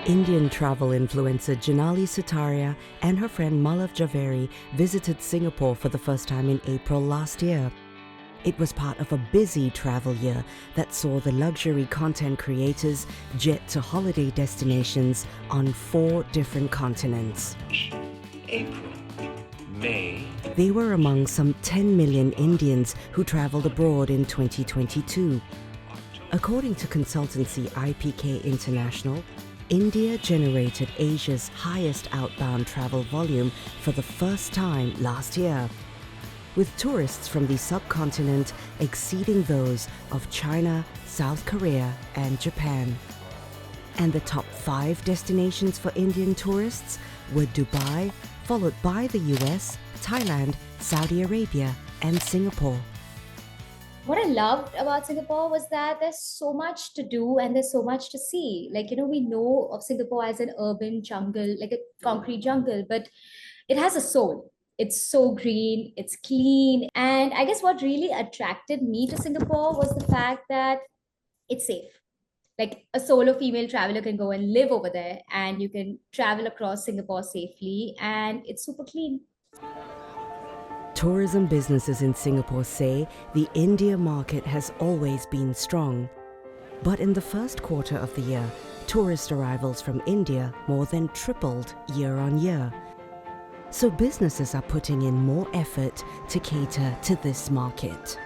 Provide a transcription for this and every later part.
Indian travel influencer Janali Sutaria and her friend Malav Javeri visited Singapore for the first time in April last year. It was part of a busy travel year that saw the luxury content creators jet to holiday destinations on 4 different continents. April, May. They were among some 10 million Indians who traveled abroad in 2022. According to consultancy IPK International, India generated Asia's highest outbound travel volume for the first time last year, with tourists from the subcontinent exceeding those of China, South Korea, and Japan. And the top 5 destinations for Indian tourists were Dubai, followed by the US, Thailand, Saudi Arabia, and Singapore. What I loved about Singapore was that there's so much to do and there's so much to see. Like, we know of Singapore as an urban jungle, like a concrete jungle, but it has a soul. It's so green, it's clean. And I guess what really attracted me to Singapore was the fact that it's safe. Like a solo female traveler can go and live over there and you can travel across Singapore safely and it's super clean. Tourism businesses in Singapore say the India market has always been strong. But in the first quarter of the year, tourist arrivals from India more than tripled year on year. So businesses are putting in more effort to cater to this market.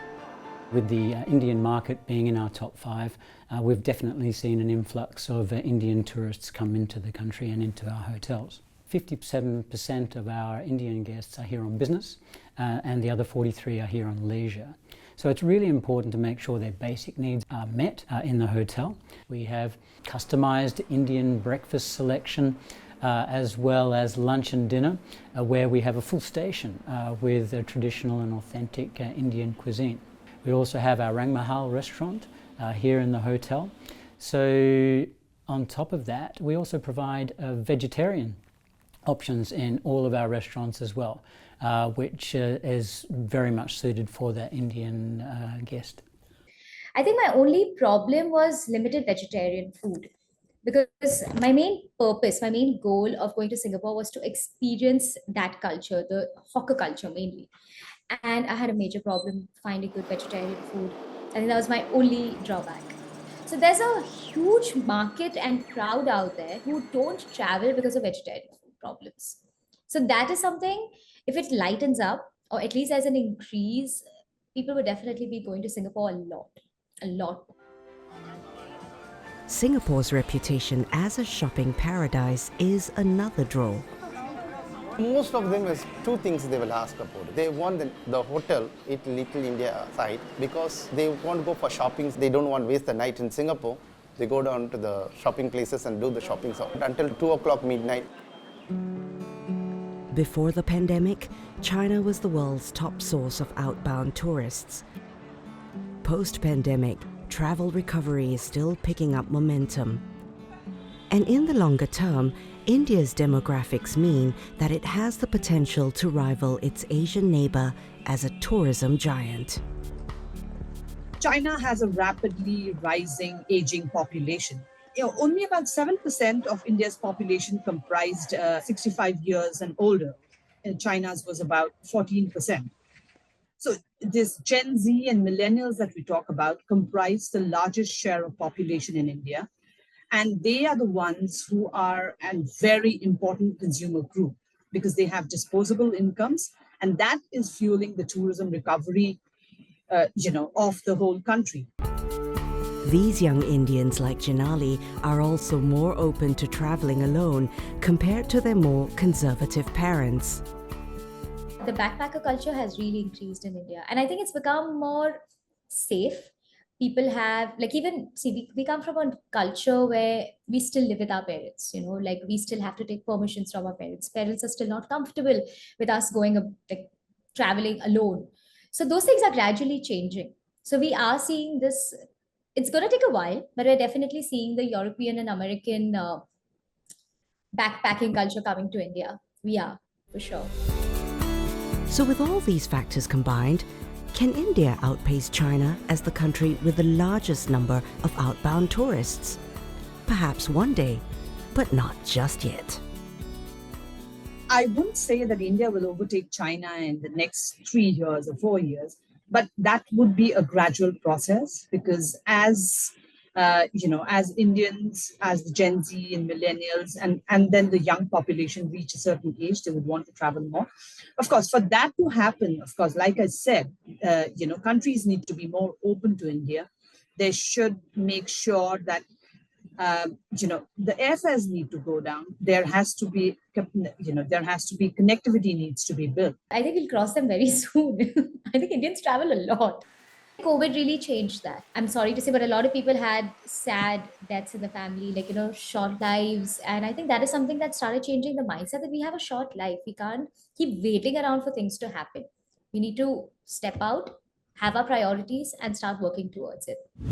With the Indian market being in our top 5, we've definitely seen an influx of Indian tourists come into the country and into our hotels. 57% of our Indian guests are here on business and the other 43% are here on leisure. So it's really important to make sure their basic needs are met in the hotel. We have customized Indian breakfast selection as well as lunch and dinner where we have a full station with a traditional and authentic Indian cuisine. We also have our Rang Mahal restaurant here in the hotel. So on top of that, we also provide vegetarian options in all of our restaurants as well, which is very much suited for the Indian guest. I think my only problem was limited vegetarian food, because my main purpose, my main goal of going to Singapore was to experience that culture, the hawker culture mainly. And I had a major problem finding good vegetarian food. I think that was my only drawback. So there's a huge market and crowd out there who don't travel because of vegetarian food problems. So that is something, if it lightens up, or at least there's an increase, people would definitely be going to Singapore a lot. Singapore's reputation as a shopping paradise is another draw. Most of them is 2 things they will ask about. They want the hotel at Little India side because they want to go for shopping. They don't want to waste the night in Singapore. They go down to the shopping places and do the shopping until 2 o'clock midnight. Before the pandemic, China was the world's top source of outbound tourists. Post-pandemic, travel recovery is still picking up momentum. And in the longer term, India's demographics mean that it has the potential to rival its Asian neighbor as a tourism giant. China has a rapidly rising aging population. Only about 7% of India's population comprised 65 years and older, and China's was about 14%. So this Gen Z and millennials that we talk about comprise the largest share of population in India, and they are the ones who are a very important consumer group because they have disposable incomes, and that is fueling the tourism recovery, of the whole country. These young Indians like Janali are also more open to traveling alone compared to their more conservative parents. The backpacker culture has really increased in India, and I think it's become more safe. People have, we come from a culture where we still live with our parents, we still have to take permissions from our parents. Parents are still not comfortable with us going, traveling alone. So those things are gradually changing. So we are seeing this. It's going to take a while, but we're definitely seeing the European and American backpacking culture coming to India. We are, for sure. So with all these factors combined, can India outpace China as the country with the largest number of outbound tourists? Perhaps one day, but but not just yet. I wouldn't say that India will overtake China in the next 3 years or 4 years, but that would be a gradual process because as Indians, as the Gen Z and millennials, and then the young population reach a certain age, they would want to travel more. Of course, for that to happen, of course, like I said, countries need to be more open to India. They should make sure that the airfares need to go down. There has to be connectivity needs to be built. I think we'll cross them very soon. I think Indians travel a lot. COVID really changed that. I'm sorry to say, but a lot of people had sad deaths in the family, like, short lives. And I think that is something that started changing the mindset that we have a short life. We can't keep waiting around for things to happen. We need to step out, have our priorities, and start working towards it.